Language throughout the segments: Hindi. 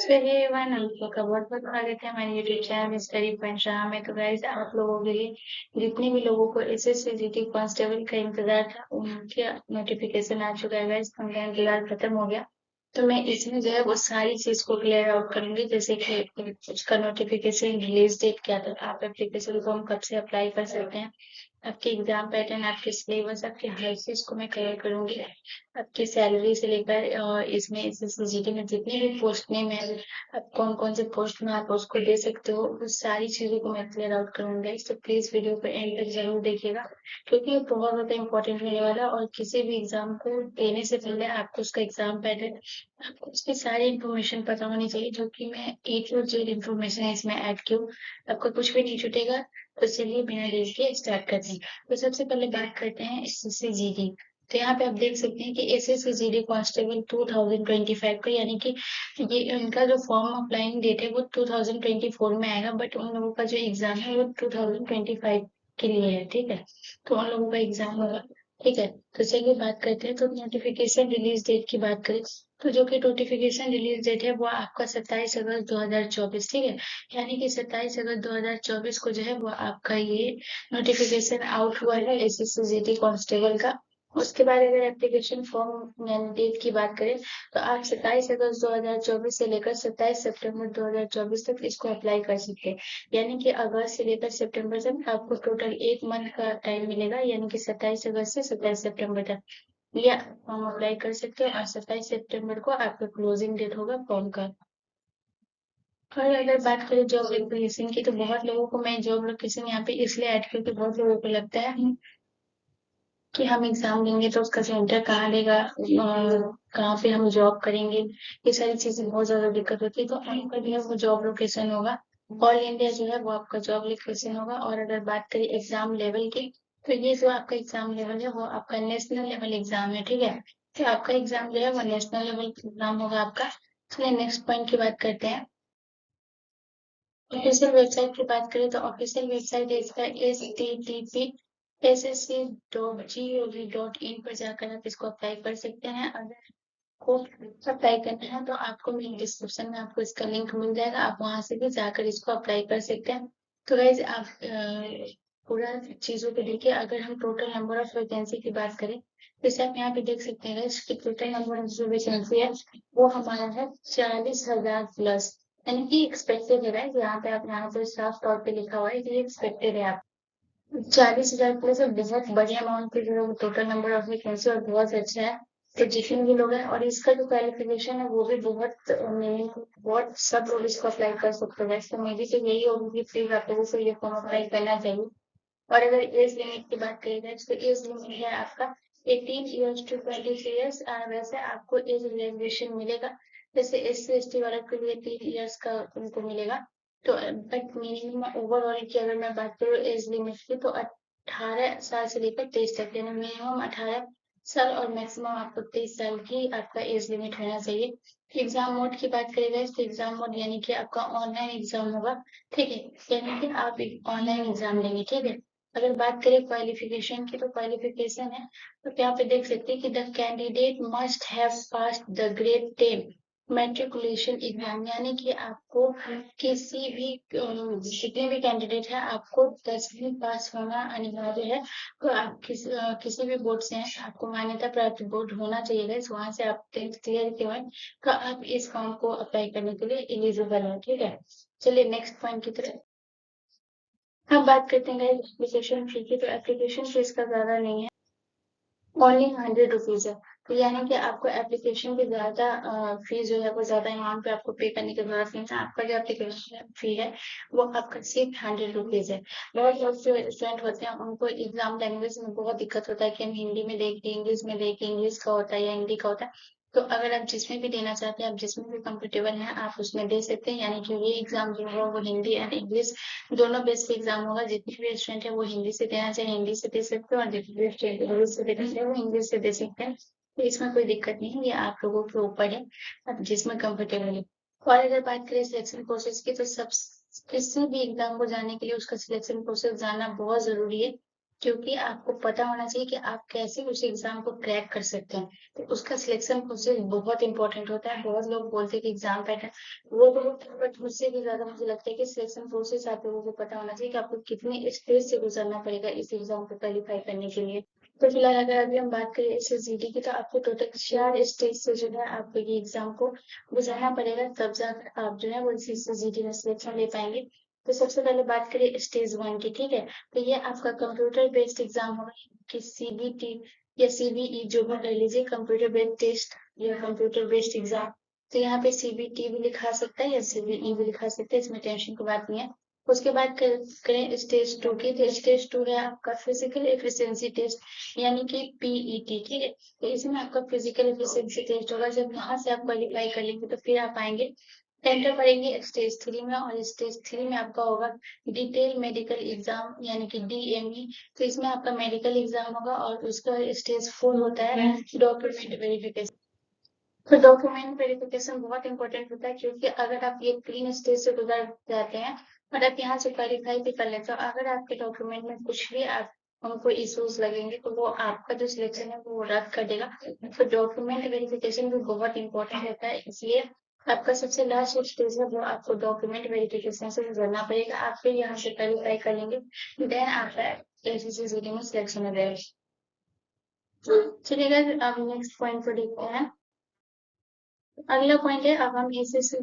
सो हे एवरीवन, आप लोग का बहुत बहुत स्वागत है हमारे यूट्यूब चैनल स्टडी पॉइंट जहाँ में। तो गाइस, आप लोगों के लिए जितने भी लोगों को एसएससी जीडी कांस्टेबल का इंतजार था उनके नोटिफिकेशन आ चुका है गाइस। उनका इंतजार खत्म हो गया। तो मैं इसमें जो है वो सारी चीज को क्लियर आउट करूंगी, जैसे कि उसका नोटिफिकेशन रिलीज डेट क्या था, आप एप्लीकेशन फॉर्म कब से अप्लाई कर सकते हैं, आपके एग्जाम पैटर्न, आपके सिलेबस, आपके हर चीज को मैं कवर करूंगी। आपकी सैलरी से लेकर इसमें एसएससी जीडी में जितनी भी पोस्ट नेम है, आप कौन कौन से पोस्ट में आप उसको दे सकते हो, वो सारी चीजों को मैं क्लियर आउट करूंगा। तो प्लीज वीडियो को एंड तक जरूर देखिएगा, क्योंकि ये बहुत ज्यादा इंपॉर्टेंट होने वाला है। और किसी भी एग्जाम को देने से पहले आपको उसका एग्जाम पैटर्न, आपको उसकी सारी इन्फॉर्मेशन पता होनी चाहिए, जो कि मैं ए टू जेड इन्फॉर्मेशन इसमें ऐड की हूँ। आपको कुछ भी नहीं छूटेगा। तो चलिए बिना देर के स्टार्ट करते हैं। तो सबसे पहले बात करते हैं एसएससी जीडी। तो यहाँ पे आप देख सकते हैं कि एसएससी जीडी कांस्टेबल 2025 का, यानी कि ये उनका जो फॉर्म अप्लाइंग डेट है वो 2024 में आएगा, बट उन लोगों का जो एग्जाम है वो 2025 के लिए है। ठीक है, तो उन लोगों का एग्जाम होगा। ठीक है, तो चलिए बात करते हैं। तो नोटिफिकेशन रिलीज डेट की बात करें, तो जो कि नोटिफिकेशन रिलीज डेट है वो आपका 27 अगस्त 2024, ठीक है। यानी कि 27 अगस्त 2024 को जो है वो आपका ये नोटिफिकेशन आउट हुआ है एसएससी जीडी कांस्टेबल का। उसके बाद अगर एप्लीकेशन फॉर्म डेट की बात करें, तो आप 27 अगस्त 2024 से लेकर 27 सितंबर 2024 तक इसको अप्लाई कर सकते हैं। यानी कि अगस्त से लेकर सितंबर तक आपको टोटल एक मंथ का टाइम मिलेगा, यानी कि 27 अगस्त से 27 सितंबर तक ये फॉर्म अप्लाई कर सकते हो। और 27 सितंबर को आपका क्लोजिंग डेट होगा फॉर्म का। और अगर बात करें जॉब लोकेशन की, तो बहुत लोगों को मैं जॉब लोकेशन यहाँ पे इसलिए ऐड क्योंकि बहुत लोगों को लगता है कि हम एग्जाम देंगे तो उसका सेंटर कहाँ लेगा, कहाँ पे हम जॉब करेंगे, ये सारी चीजें बहुत ज्यादा दिक्कत होती है। तो आपका जो है वो जॉब लोकेशन होगा, ऑल इंडिया जो है वो आपका जॉब लोकेशन होगा। और अगर बात करें एग्जाम लेवल की, तो ये जो आपका एग्जाम लेवल है वो आपका नेशनल लेवल एग्जाम है। ठीक है, तो आपका एग्जाम जो है वो नेशनल लेवल एग्जाम होगा आपका। चलिए नेक्स्ट पॉइंट की बात करते हैं। ऑफिशियल वेबसाइट की बात करें, तो ऑफिशियल वेबसाइट है इसका https://ssc.gov.in पर जाकर आप इसको अप्लाई कर सकते हैं। अगर को अप्लाई करना है तो आपको मेरे डिस्क्रिप्शन में आपको इसका लिंक मिल जाएगा, आप वहां से भी जाकर इसको अप्लाई कर सकते हैं। तो गाइज आप पूरा चीजों को देखिए। अगर हम टोटल नंबर ऑफ वैकेंसी की बात करें, जैसे आप यहाँ पे देख सकते हैं guys कि टोटल नंबर ऑफ जो वैकेंसी है वो हमारा है 40,000 प्लस, यानी कि एक्सपेक्टेड है। guys, यहाँ पे आप यहाँ पे साफ तौर पे लिखा हुआ है कि एक्सपेक्टेड है। आप 40,000 प्लस बहुत बढ़िया अमाउंट की जो टोटल नंबर ऑफ वैकेंसी और बहुत अच्छा है। तो जितने भी लोग हैं, और इसका जो क्वालिफिकेशन है वो भी बहुत बहुत सब लोग इसको अप्लाई कर सकते हैं। तो मेरी तो यही होगी कि प्लीज आप लोगों को ये फॉर्म अप्लाई करना चाहिए। और अगर एज लिमिट की बात करें जाए, तो एज लिमिट है आपका 18 ईयर्स टू 23 ईयर्स। वैसे आपको एज रिलैक्सेशन मिलेगा, जैसे SC ST वाला के लिए 3 ईयर्स का उनको मिलेगा। तो बट मिनिमम ओवरऑल की अगर मैं बात करूँ एज लिमिट की, तो 18 साल से लेकर 23 तक, यानी मिनिमम 18 साल और मैक्सिमम आपको 23 साल की आपका एज लिमिट होना चाहिए। एग्जाम मोड की बात करेगा, तो एग्जाम मोड यानी कि आपका ऑनलाइन एग्जाम होगा। ठीक है, यानी कि आप ऑनलाइन एग्जाम लेंगे। ठीक है, अगर बात करें क्वालिफिकेशन की, तो क्वालिफिकेशन है तो यहाँ पे देख सकते हैं कि the candidate must have passed the grade 10 matriculation exam, यानी कि आपको किसी भी जितने भी कैंडिडेट है आपको 10वीं पास होना अनिवार्य है। तो आप किसी भी बोर्ड से हैं, आपको मान्यता प्राप्त बोर्ड होना चाहिए, वहां से आप 10th क्लियर के बाद तो आप इस फॉर्म को अप्लाई करने के लिए एलिजिबल है। ठीक है, चलिए नेक्स्ट पॉइंट की तरफ हम बात करते हैं एप्लीकेशन फी की। तो एप्लीकेशन फीस का ज्यादा नहीं है, ओनली 100 रुपीज है। तो यानी कि आपको एप्लीकेशन की ज्यादा फीस जो है वो ज्यादा अमाउंट पे आपको पे करने की जरूरत नहीं है। आपका जो एप्लीकेशन फी है वो आपका सिर्फ 100 रुपीज है। बहुत लोग जो स्टूडेंट होते हैं उनको एग्जाम लैंग्वेज में बहुत दिक्कत होता है कि हम हिंदी में देखें, इंग्लिश में देखें, इंग्लिश का होता है या हिंदी का होता है। तो अगर आप जिसमें भी देना चाहते हैं, आप जिसमें भी कंफर्टेबल हैं आप उसमें दे सकते हैं। यानी कि ये एग्जाम जो होगा वो हिंदी एंड इंग्लिश दोनों बेस पे एग्जाम होगा। जितने भी स्टूडेंट है वो हिंदी से देना चाहे हिंदी से दे सकते हैं, और जितने भी स्टूडेंट इंग्लिश से देना चाहे वो इंग्लिश से दे सकते हैं। तो इसमें कोई दिक्कत नहीं है, ये आप लोगों के ऊपर है, आप जिसमें कंफर्टेबल है। और अगर बात करें सिलेक्शन प्रोसेस की, तो सब किसी भी एग्जाम को जाने के लिए उसका सिलेक्शन प्रोसेस जानना बहुत जरूरी है। क्योंकि आपको पता होना चाहिए कि आप कैसे उस एग्जाम को क्रैक कर सकते हैं। तो उसका सिलेक्शन प्रोसेस बहुत इंपॉर्टेंट होता है। बहुत लोग बोलते हैं कि एग्जाम पैटर्न वो तो होता है, बट उससे भी ज्यादा मुझे लगता है कि सिलेक्शन प्रोसेस आप लोगों को पता होना चाहिए कि आपको कितने स्टेज से गुजरना पड़ेगा इस एग्जाम को क्वालिफाई करने के लिए। तो फिलहाल अगर अभी हम बात करें SSGD की, तो आपको टोटल 4 स्टेज से जो है आपको ये एग्जाम को गुजरना पड़ेगा, तब जाकर आप जो है वो इस SSGD में सिलेक्शन ले पाएंगे। तो सबसे पहले बात करें स्टेज 1 की, ठीक है। तो ये आपका कंप्यूटर बेस्ड एग्जाम होगा कि CBT या CBE जो भी कह लीजिए, कंप्यूटर बेस्ड टेस्ट या कंप्यूटर बेस्ड एग्जाम। तो यहाँ पे CBT भी लिखा सकता है या CBE भी लिखा सकता है, इसमें टेंशन की बात नहीं है। उसके बाद करें स्टेज 2 की, तो स्टेज 2 है आपका फिजिकल एफिशिएंसी टेस्ट यानी कि PET, ठीक है। तो इसमें आपका फिजिकल एफिशिएंसी टेस्ट होगा। जब यहाँ से आप क्वालिफाई कर लेंगे तो फिर आप आएंगे, एंटर करेंगे स्टेज 3 में, और स्टेज 3 में आपका होगा डिटेल मेडिकल एग्जाम यानी कि DME। तो इसमें आपका मेडिकल एग्जाम होगा, और उसका स्टेज 4 होता है डॉक्यूमेंट वेरिफिकेशन। तो डॉक्यूमेंट वेरिफिकेशन बहुत इंपॉर्टेंट होता है, क्योंकि अगर आप ये 3 स्टेज से गुजर जाते हैं और आप यहाँ से क्वालिफाई भी कर लेते हो, अगर आपके डॉक्यूमेंट में कुछ भी आप उनको इश्यूज लगेंगे तो वो आपका जो सिलेक्शन है वो रद्द कर देगा। तो डॉक्यूमेंट वेरिफिकेशन भी बहुत इंपॉर्टेंट होता है, इसलिए आपका सबसे लास्ट स्टेज है वो आपको डॉक्यूमेंट वेरिफिकेशन से गुजरना पड़ेगा। आप फिर यहाँ से क्वालिफाई कर लेंगे, देन आपका SSCGD में सिलेक्शन हो जाएगा। चलिए guys, अब नेक्स्ट पॉइंट को देखते हैं। अगला पॉइंट है, अब हम SSC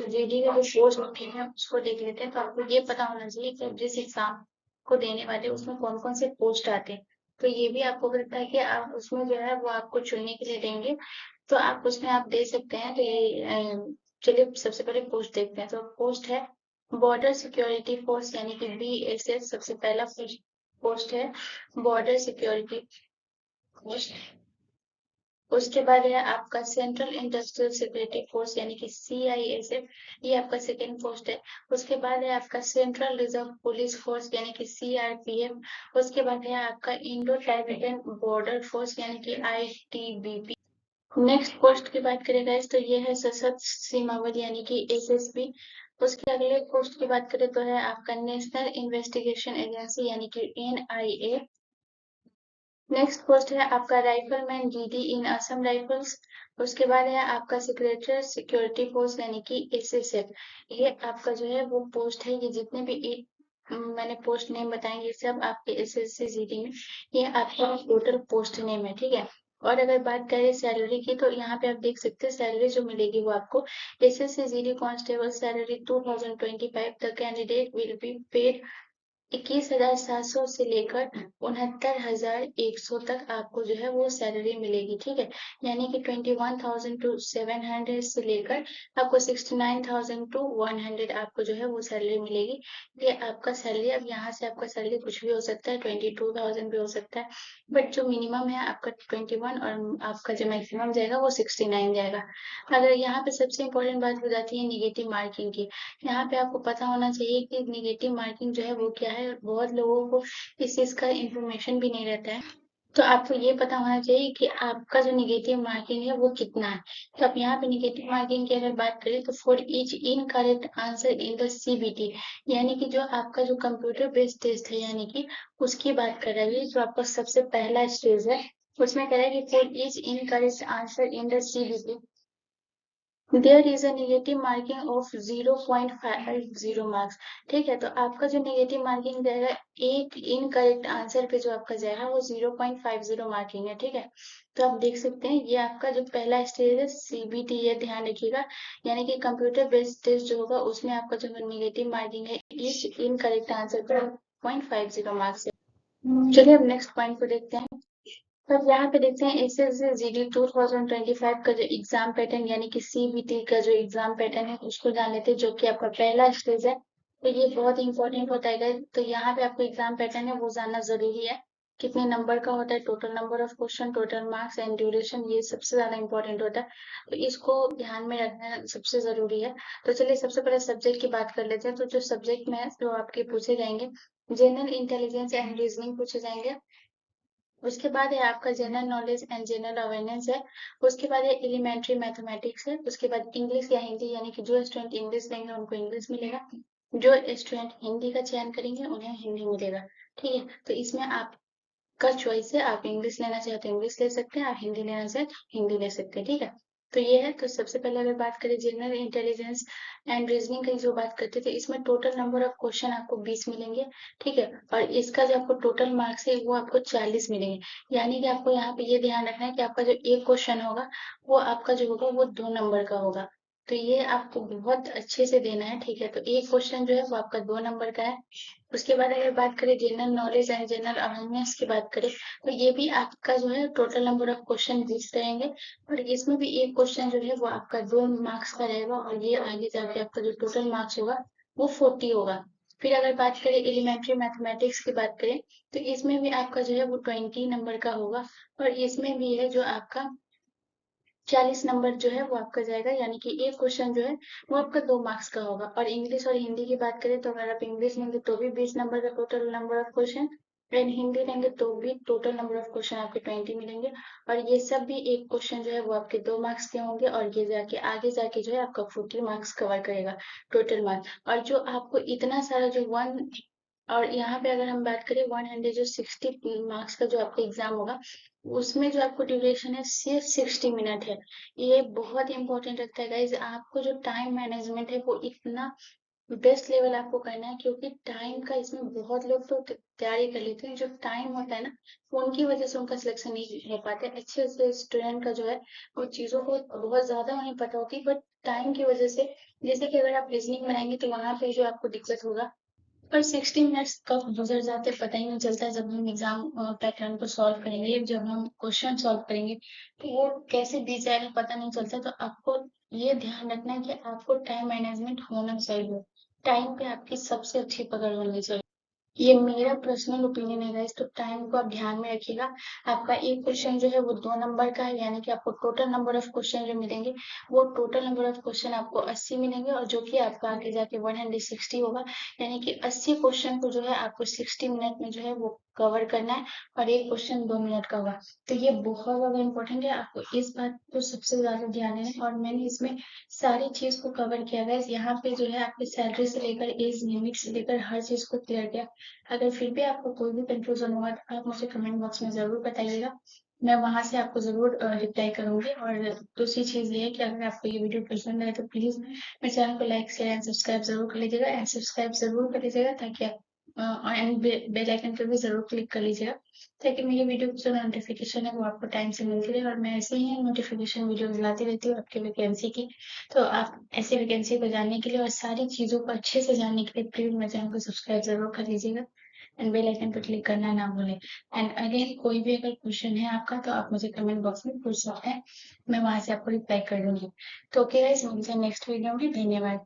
GD का जो पोस्ट होती है उसको देख लेते हैं। तो आपको ये पता होना चाहिए कि आप जिस एग्जाम को देने वाले उसमें कौन कौन से पोस्ट आते हैं। तो ये भी आपको लगता है कि आप उसमें जो है वो आपको चुनने के लिए देंगे, तो आप उसमें आप दे सकते हैं। तो ये चलिए सबसे पहले पोस्ट देखते हैं। तो पोस्ट है बॉर्डर सिक्योरिटी फोर्स यानी कि BSS, सबसे पहला पोस्ट है बॉर्डर सिक्योरिटी फोर्स। उसके बाद है आपका सेंट्रल इंडस्ट्रियल सिक्योरिटी फोर्स यानी कि CISF, ये आपका सेकेंड पोस्ट है। उसके बाद है आपका सेंट्रल रिजर्व पुलिस फोर्स यानी कि CRPF। उसके बाद है आपका इंडो टाइबेटन बॉर्डर फोर्स यानी कि ITBP। नेक्स्ट पोस्ट की बात करें guys, तो ये है सशस्त्र सीमा बल यानी कि SSB। उसके अगले पोस्ट की बात करें तो है आपका नेशनल इन्वेस्टिगेशन एजेंसी यानी कि NIA। नेक्स्ट पोस्ट है आपका राइफलमैन GD इन असम राइफल्स। उसके बाद है आपका सेक्रेटरी सिक्योरिटी फोर्स यानी कि SSF। ये आपका जो है वो पोस्ट है। ये जितने भी मैंने पोस्ट नेम बताएंगे सब आपके SSC GD में, ये आपका टोटल पोस्ट नेम है, ठीक है। और अगर बात करें सैलरी की, तो यहाँ पे आप देख सकते हैं सैलरी जो मिलेगी वो आपको SSC GD constable salary 2025। The candidate will be paid 21,700 से लेकर 69,100 तक आपको जो है वो सैलरी मिलेगी, ठीक है। यानी कि 21,000 टू 700 से लेकर आपको 69,000 टू 100 आपको जो है वो सैलरी मिलेगी। ये आपका सैलरी, अब यहाँ से आपका सैलरी कुछ भी हो सकता है, 22,000 भी हो सकता है, बट जो मिनिमम है आपका 21, और आपका जो मैक्सिमम जाएगा वो 69 जाएगा। अगर यहाँ पे सबसे इम्पोर्टेंट बात हो जाती है निगेटिव मार्किंग की। यहाँ पे आपको पता होना चाहिए कि निगेटिव मार्किंग जो है वो क्या है। बहुत लोगों को इस चीज का इंफॉर्मेशन भी नहीं रहता है। तो आपको ये पता होना चाहिए कि आपका जो निगेटिव मार्किंग है वो कितना है। तो आप यहाँ पे निगेटिव मार्किंग की अगर बात करें तो for each incorrect answer in the CBT, यानी कि जो आपका जो कंप्यूटर बेस्ड टेस्ट है यानी कि उसकी बात कर रही है, जो आपका सबसे पहला स्टेज है उसमें कह रहा है कि for each incorrect answer in the CBT there is a negative marking of 0.50 marks, ठीक है। तो आपका जो नेगेटिव मार्किंग जाएगा एक इनकरेक्ट आंसर पे जो आपका जाएगा वो 0.50 मार्किंग है, ठीक है। तो आप देख सकते हैं ये आपका जो पहला स्टेज है CBT, ये ध्यान रखिएगा। यानी कि कंप्यूटर बेस्ड टेस्ट जो होगा उसमें आपका जो नेगेटिव मार्किंग है इस इनकरेक्ट आंसर पर 0.50 मार्क्स है। चलिए अब नेक्स्ट पॉइंट को देखते हैं। तो यहाँ पे देखते हैं SSC GD 2025 का जो एग्जाम पैटर्न यानी कि CBT का जो एग्जाम पैटर्न है उसको जान लेते हैं, जो कि आपका पहला स्टेज है। तो ये बहुत इंपॉर्टेंट होता है guys। तो यहाँ पे आपको एग्जाम पैटर्न है वो जानना जरूरी है। कितने नंबर का होता है, total number of question, total marks and duration, ये सबसे ज्यादा इंपॉर्टेंट होता है। तो इसको ध्यान में रखना सबसे जरूरी है। तो चलिए सबसे पहले सब्जेक्ट की बात कर लेते हैं। तो जो सब्जेक्ट में जो आपके पूछे जाएंगे, जनरल इंटेलिजेंस एंड रीजनिंग पूछे जाएंगे। उसके बाद है आपका general knowledge and general awareness है। उसके बाद है एलिमेंट्री मैथमेटिक्स है। उसके बाद इंग्लिश या हिंदी, यानी कि जो स्टूडेंट इंग्लिश लेंगे उनको इंग्लिश मिलेगा, जो स्टूडेंट हिंदी का चयन करेंगे उन्हें हिंदी मिलेगा, ठीक है। तो इसमें आप आपका चॉइस है, आप इंग्लिश लेना चाहे तो इंग्लिश ले सकते हैं, आप हिंदी लेना चाहे तो हिंदी ले सकते हैं, ठीक है। तो ये है। तो सबसे पहले अगर बात करें जनरल इंटेलिजेंस एंड रीजनिंग की जो बात करते थे, इसमें टोटल नंबर ऑफ क्वेश्चन आपको 20 मिलेंगे, ठीक है। और इसका जो आपको टोटल मार्क्स है वो आपको 40 मिलेंगे। यानी कि आपको यहाँ पे ये ध्यान रखना है कि आपका जो एक क्वेश्चन होगा वो आपका जो होगा वो 2 नंबर का होगा। तो ये आपको बहुत अच्छे से देना है, ठीक है। तो एक क्वेश्चन जो है वो आपका 2 नंबर का है। उसके बाद अगर बात करें general knowledge and general awareness की बात करें, तो ये भी आपका जो है टोटल नंबर ऑफ क्वेश्चन 20 रहेंगे। और इसमें भी एक क्वेश्चन जो है वो आपका 2 मार्क्स का रहेगा, और ये आगे जाके आपका जो टोटल मार्क्स होगा वो 40 होगा। फिर अगर बात करें एलिमेंट्री मैथमेटिक्स की बात करें, तो इसमें भी आपका जो है वो 20 नंबर का होगा। और इसमें भी है जो आपका 40 नंबर जो है वो आपका जाएगा, यानी कि एक क्वेश्चन जो है वो आपका 2 मार्क्स का होगा। और इंग्लिश और हिंदी की बात करें, तो अगर आप इंग्लिश लेंगे तो भी 20 नंबर का total number of question, and Hindi लेंगे तो भी टोटल नंबर ऑफ क्वेश्चन आपके 20 मिलेंगे। और ये सब भी एक क्वेश्चन जो है वो आपके 2 मार्क्स के होंगे, और ये जाके आगे जाके जो है आपका 40 मार्क्स कवर करेगा टोटल मार्क्स। और जो आपको इतना सारा जो वन, और यहाँ पे अगर हम बात करें 160 मार्क्स का जो आपका एग्जाम होगा, उसमें जो आपको ड्यूरेशन है सिर्फ 60 मिनट है। ये बहुत इंपॉर्टेंट रखता है गाइज। आपको जो टाइम मैनेजमेंट है वो इतना बेस्ट लेवल आपको करना है, क्योंकि टाइम का इसमें बहुत लोग तो तैयारी कर लेते हैं, जो टाइम होता है ना वो उनकी वजह से उनका सिलेक्शन नहीं हो पाता है। अच्छे से स्टूडेंट का जो है वो चीजों को बहुत ज्यादा उन्हें पता होती है, बट टाइम की वजह से, जैसे कि अगर आप रीजनिंग बनाएंगे तो वहां पे जो आपको दिक्कत होगा, पर 60 मिनट्स कब गुजर जाते हैं पता ही नहीं चलता है। जब हम एग्जाम पैटर्न को सॉल्व करेंगे, जब हम क्वेश्चन सॉल्व करेंगे, तो वो कैसे बीत जाएगा पता नहीं चलता। तो आपको ये ध्यान रखना है कि आपको टाइम मैनेजमेंट होना चाहिए, टाइम पे आपकी सबसे अच्छी पकड़ होनी चाहिए। ये मेरा पर्सनल ओपिनियन है गाइस। तो टाइम को आप ध्यान में रखिएगा। आपका एक क्वेश्चन जो है वो 2 नंबर का है, यानी कि आपको टोटल नंबर ऑफ क्वेश्चन जो मिलेंगे वो टोटल नंबर ऑफ क्वेश्चन आपको 80 मिलेंगे, और जो कि आपका आगे जाके 160 होगा। यानी कि 80 क्वेश्चन को जो है आपको 60 मिनट में जो है वो कवर करना है, और एक क्वेश्चन 2 मिनट का होगा। तो ये बहुत ज्यादा इंपॉर्टेंट है, आपको इस बात को सबसे ज्यादा ध्यान देना है। और मैंने इसमें सारी चीज को कवर किया गया। यहाँ पे जो है आपकी सैलरी से लेकर एज लिमिट से लेकर हर चीज को क्लियर किया। अगर फिर भी आपको कोई भी कंफ्यूजन हुआ तो आप मुझे कमेंट बॉक्स में जरूर बताइएगा, मैं वहां से आपको जरूर रिप्लाई करूंगी। और दूसरी चीज ये है कि अगर आपको ये वीडियो पसंद आए तो प्लीज मेरे चैनल को लाइक शेयर एंड सब्सक्राइब जरूर कर लीजिएगा, एंड सब्सक्राइब जरूर कर लीजिएगा, ताकि आप एंड बेल आइकन पर भी जरूर क्लिक कर लीजिएगा, ताकि मेरी वीडियो की जो नोटिफिकेशन है वो आपको टाइम से मिलती रहे। और मैं ऐसे ही नोटिफिकेशन वीडियो लाती रहती हूँ आपके वैकेंसी की। तो आप ऐसे वैकेंसी को जानने के लिए और सारी चीजों को अच्छे से जानने के लिए प्लीज मेरे चैनल को सब्सक्राइब जरूर कर लीजिएगा, एंड बेल आइकन पर क्लिक करना ना भूलें। एंड अगेन कोई भी अगर क्वेश्चन है आपका तो आप मुझे कमेंट बॉक्स में पूछ सकते हैं, मैं वहां से आपको रिप्लाई कर दूंगी। तो ओके गाइस, मिलते हैं नेक्स्ट वीडियो में। धन्यवाद।